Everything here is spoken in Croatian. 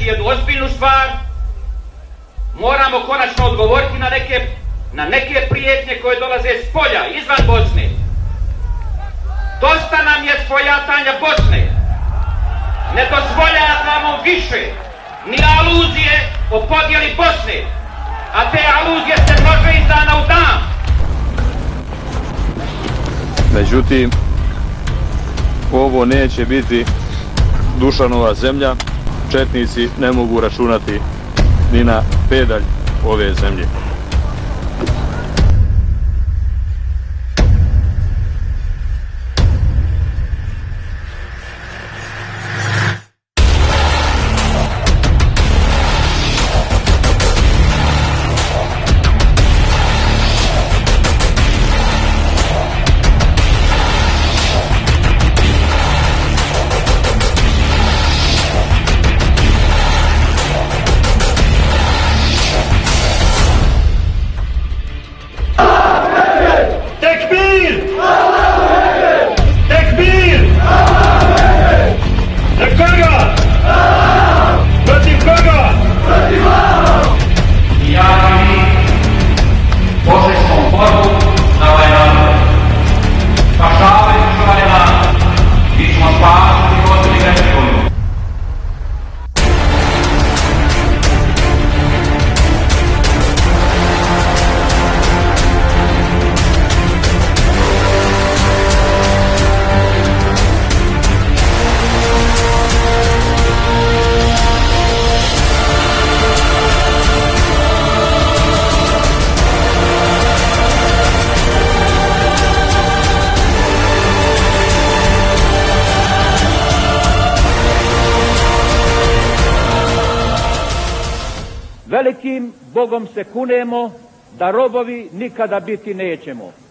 reći jednu ozbiljnu stvar, moramo konačno odgovoriti na neke prijetnje koje dolaze s polja, izvan Bosne. Dosta nam je svojatanja Bosne. Ne dozvoljavamo više ni aluzije o podjeli Bosne, a te aluzije se množe iz dana u dan. Međutim, ovo neće biti Dušanova zemlja. Četnici ne mogu računati ni na pedalj ove zemlje. Velikim Bogom se kunemo da robovi nikada biti nećemo.